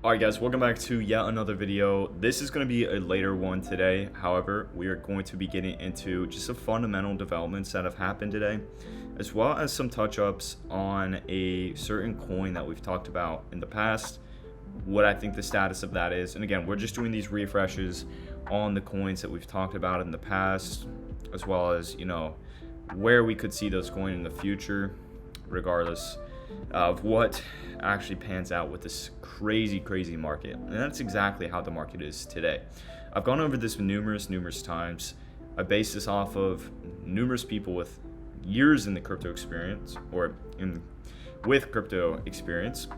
Alright guys, welcome back to yet another video. This is going to be a later one today. However, we are going to be getting into just some fundamental developments that have happened today, as well as some touch-ups on a certain coin that we've talked about in the past, what I think the status of that is. And again, we're just doing these refreshes on the coins that we've talked about in the past, as well as, where we could see those coins in the future, regardless of what actually pans out with this crazy market. And that's exactly how the market is today. I've gone over this numerous times. I base this off of numerous people with years in the crypto experience with crypto experience,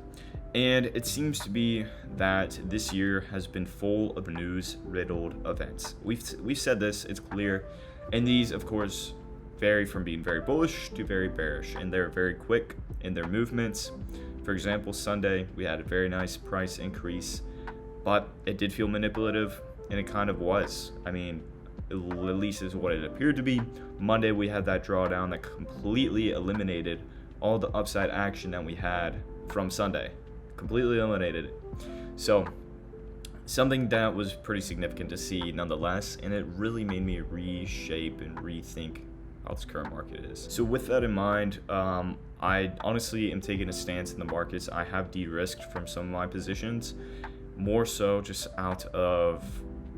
and it seems to be that this year has been full of news riddled events. We've said this, it's clear, and these of course vary from being very bullish to very bearish, and they're very quick in their movements. For example, Sunday we had a very nice price increase, but it did feel manipulative, and it kind of was. I mean, at least is what it appeared to be. Monday we had that drawdown that completely eliminated all the upside action that we had from Sunday. Completely eliminated it. So something that was pretty significant to see nonetheless, and it really made me reshape and rethink how this current market is. So with that in mind, I honestly am taking a stance in the markets. I have de-risked from some of my positions, more so just out of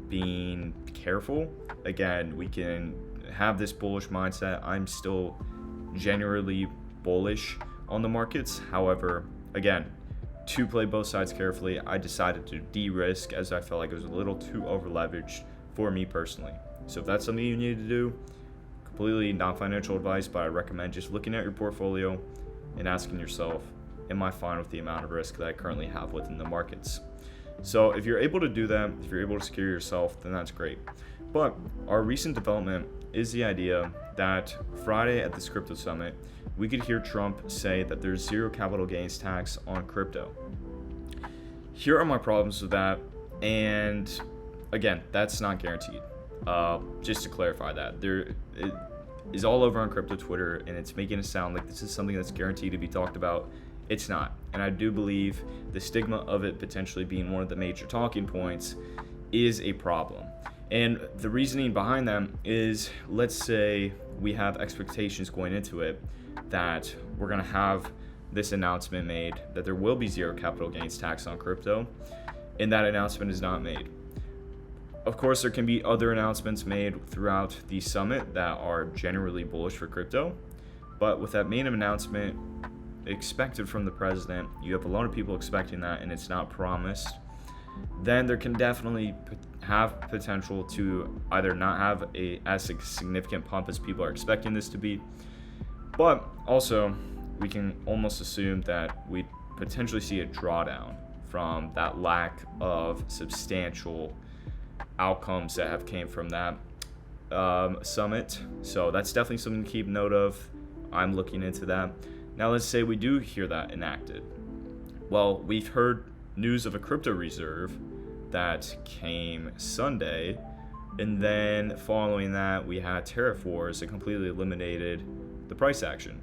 being careful. Again, we can have this bullish mindset. I'm still generally bullish on the markets. However, again, to play both sides carefully, I decided to de-risk as I felt like it was a little too over leveraged for me personally. So if that's something you need to do, completely not financial advice, but I recommend just looking at your portfolio and asking yourself, am I fine with the amount of risk that I currently have within the markets? So if you're able to do that, if you're able to secure yourself, then that's great. But our recent development is the idea that Friday at this crypto summit, we could hear Trump say that there's zero capital gains tax on crypto. Here are my problems with that, and again, that's not guaranteed. Just to clarify that, it is all over on crypto Twitter, and it's making it sound like this is something that's guaranteed to be talked about. It's not, and I do believe the stigma of it potentially being one of the major talking points is a problem. And the reasoning behind that is, let's say we have expectations going into it that we're going to have this announcement made that there will be zero capital gains tax on crypto, and that announcement is not made. Of course, there can be other announcements made throughout the summit that are generally bullish for crypto, but with that main announcement expected from the president, you have a lot of people expecting that, and it's not promised, then there can definitely have potential to either not have as significant pump as people are expecting this to be, but also we can almost assume that we potentially see a drawdown from that lack of substantial outcomes that have came from that summit. So that's definitely something to keep note of. I'm looking into that. Now let's say we do hear that enacted. Well, we've heard news of a crypto reserve that came Sunday, and then following that we had tariff wars that completely eliminated the price action.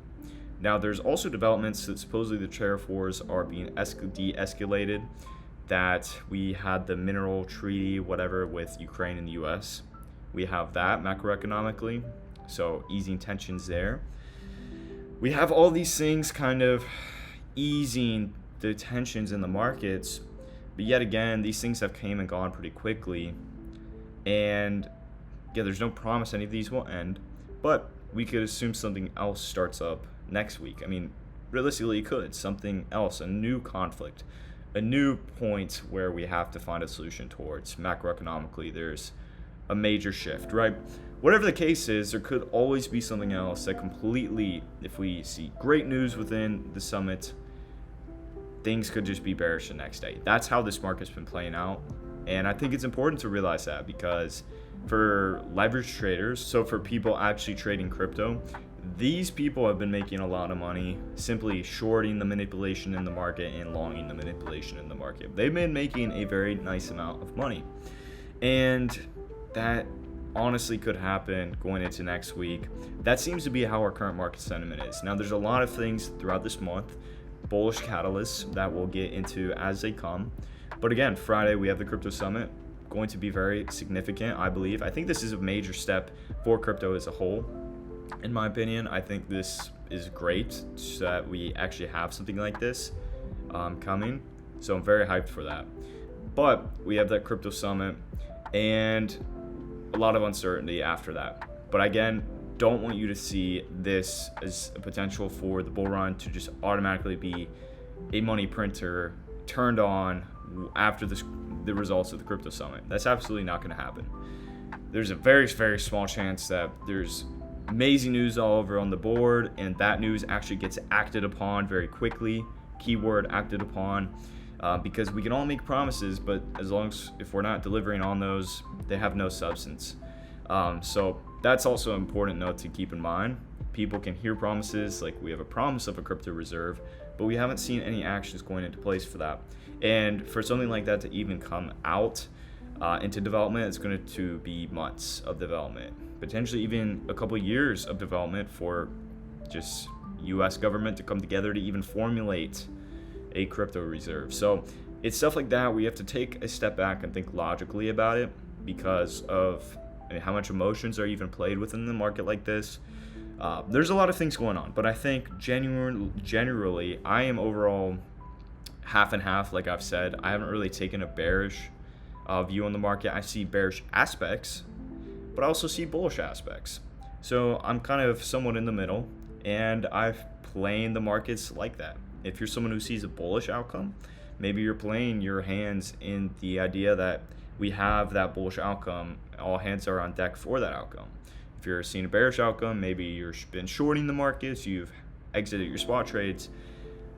Now there's also developments that supposedly the tariff wars are being de-escalated, that we had the mineral treaty, whatever, with Ukraine and the US. We have that macroeconomically, so easing tensions there. We have all these things kind of easing the tensions in the markets, but yet again, these things have came and gone pretty quickly. And yeah, there's no promise any of these will end, but we could assume something else starts up next week. I mean, realistically, it could. Something else, a new conflict, a new point where we have to find a solution towards. Macroeconomically, there's a major shift, right? Whatever the case is, there could always be something else that completely, if we see great news within the summit, things could just be bearish the next day. That's how this market's been playing out, and I think it's important to realize that, because for leverage traders, so for people actually trading crypto, these people have been making a lot of money simply shorting the manipulation in the market and longing the manipulation in the market. They've been making a very nice amount of money, and that honestly could happen going into next week. That seems to be how our current market sentiment is. Now, there's a lot of things throughout this month, bullish catalysts that we'll get into as they come. But again, Friday we have the crypto summit, going to be very significant, I believe. I think this is a major step for crypto as a whole. In my opinion, I think this is great so that we actually have something like this coming. So I'm very hyped for that. But we have that crypto summit and a lot of uncertainty after that. But again, don't want you to see this as a potential for the bull run to just automatically be a money printer turned on after the results of the crypto summit. That's absolutely not going to happen. There's a very, very small chance that there's amazing news all over on the board and that news actually gets acted upon very quickly. Keyword acted upon, because we can all make promises, but as long as if we're not delivering on those, they have no substance. So that's also an important note to keep in mind. People can hear promises, like we have a promise of a crypto reserve, but we haven't seen any actions going into place for that. And for something like that to even come out into development, it's going to be months of development, potentially even a couple years of development for just US government to come together to even formulate a crypto reserve. So it's stuff like that we have to take a step back and think logically about it, because of how much emotions are even played within the market like this. There's a lot of things going on, but I think generally I am overall half and half. Like I've said, I haven't really taken a bearish view on the market. I see bearish aspects, but I also see bullish aspects. So I'm kind of somewhat in the middle, and I've played the markets like that. If you're someone who sees a bullish outcome, maybe you're playing your hands in the idea that we have that bullish outcome, all hands are on deck for that outcome. If you're seeing a bearish outcome, maybe you've been shorting the markets, you've exited your spot trades.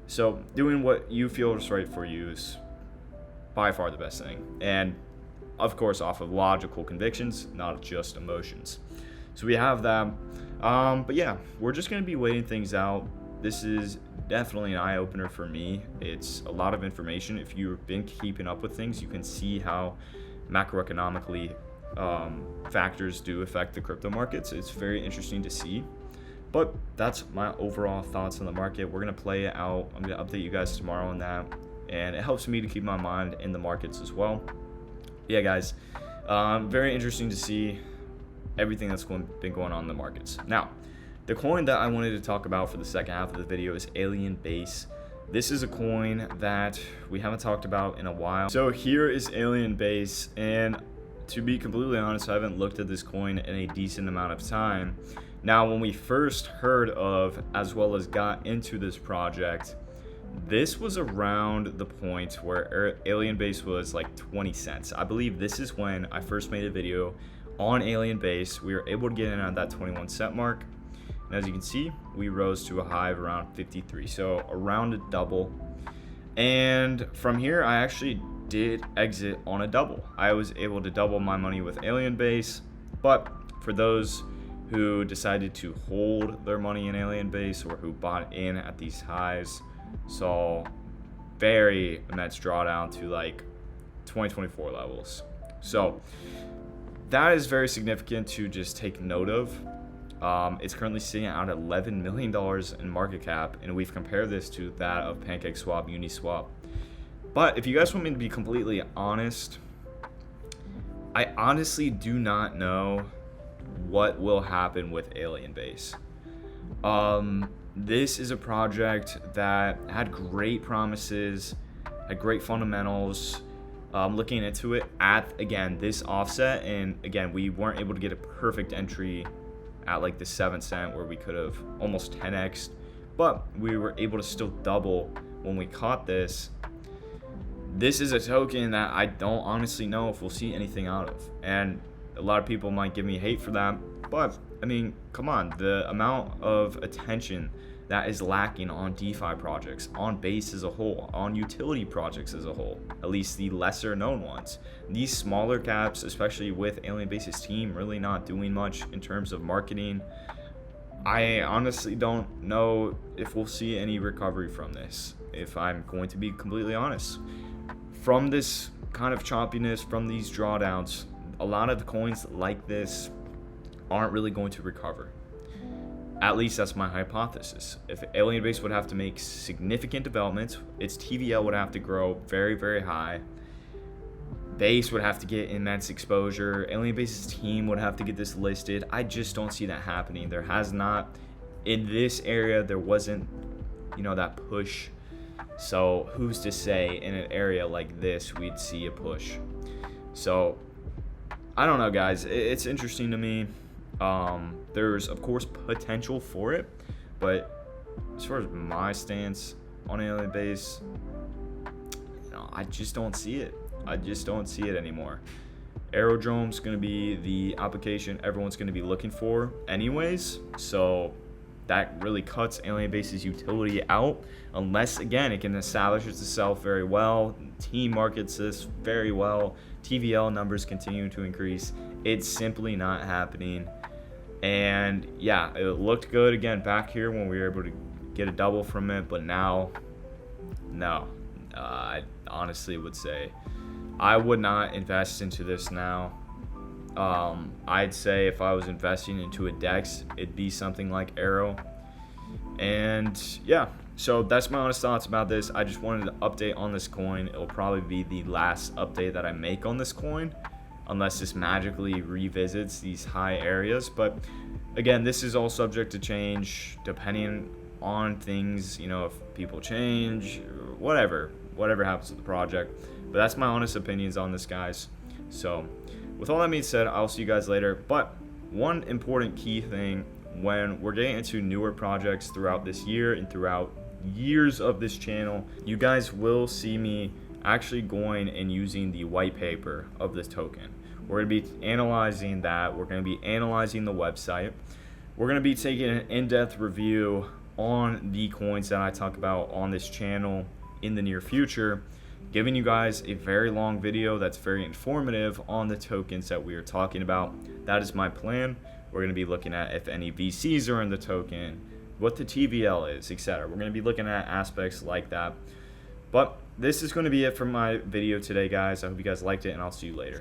So doing what you feel is right for you is by far the best thing. And of course, off of logical convictions, not just emotions. So we have that. But yeah, we're just going to be waiting things out. This is definitely an eye-opener for me. It's a lot of information. If you've been keeping up with things, you can see how macroeconomically factors do affect the crypto markets. It's very interesting to see. But that's my overall thoughts on the market. We're going to play it out. I'm going to update you guys tomorrow on that. And it helps me to keep my mind in the markets as well. Yeah, guys, very interesting to see everything that's been going on in the markets. Now, the coin that I wanted to talk about for the second half of the video is AlienBase. This is a coin that we haven't talked about in a while. So here is AlienBase, and to be completely honest, I haven't looked at this coin in a decent amount of time. Now, when we first heard of, as well as got into this project, this was around the point where AlienBase was like 20 cents. I believe this is when I first made a video on AlienBase. We were able to get in at that 21 cent mark. And as you can see, we rose to a high of around 53. So around a double. And from here, I actually did exit on a double. I was able to double my money with AlienBase. But for those who decided to hold their money in AlienBase or who bought in at these highs, saw very immense drawdown to like 2024 levels. So that is very significant to just take note of. It's currently sitting at $11 million in market cap, and we've compared this to that of PancakeSwap, Uniswap. But if you guys want me to be completely honest, I honestly do not know what will happen with AlienBase. This is a project that had great promises, had great fundamentals. Looking into it at, again, this offset, and again, we weren't able to get a perfect entry at like the 7 cent where we could have almost 10x'd, but we were able to still double when we caught this. This is a token that I don't honestly know if we'll see anything out of, and a lot of people might give me hate for that, but I mean, come on, the amount of attention that is lacking on DeFi projects, on Base as a whole, on utility projects as a whole, at least the lesser known ones. These smaller caps, especially with AlienBase's team really not doing much in terms of marketing, I honestly don't know if we'll see any recovery from this, if I'm going to be completely honest. From this kind of choppiness, from these drawdowns, a lot of the coins like this aren't really going to recover. At least that's my hypothesis. If AlienBase would have to make significant developments, its TVL would have to grow very, very high. Base would have to get immense exposure. AlienBase's team would have to get this listed. I just don't see that happening. There has not, in this area, there wasn't, that push. So who's to say in an area like this we'd see a push? So I don't know, guys. It's interesting to me. There's of course potential for it, but as far as my stance on AlienBase, I just don't see it. I just don't see it anymore. Aerodrome's going to be the application everyone's going to be looking for anyways, so that really cuts AlienBase's utility out unless, again, it can establish itself very well, team markets this very well, TVL numbers continue to increase. It's simply not happening. And yeah, it looked good again back here when we were able to get a double from it, but now, no. I honestly would say I would not invest into this now. I'd say if I was investing into a DEX, it'd be something like Arrow. And yeah, so that's my honest thoughts about this. I just wanted to update on this coin. It'll probably be the last update that I make on this coin, unless this magically revisits these high areas. But again, this is all subject to change depending on things, if people change, whatever happens with the project. But that's my honest opinions on this, guys. So with all that being said, I'll see you guys later. But one important key thing when we're getting into newer projects throughout this year and throughout years of this channel, you guys will see me actually going and using the white paper of this token. We're going to be analyzing that. We're going to be analyzing the website. We're going to be taking an in-depth review on the coins that I talk about on this channel in the near future, giving you guys a very long video that's very informative on the tokens that we are talking about. That is my plan. We're going to be looking at if any VCs are in the token, what the TVL is, etc. We're going to be looking at aspects like that. But this is going to be it for my video today, guys. I hope you guys liked it, and I'll see you later.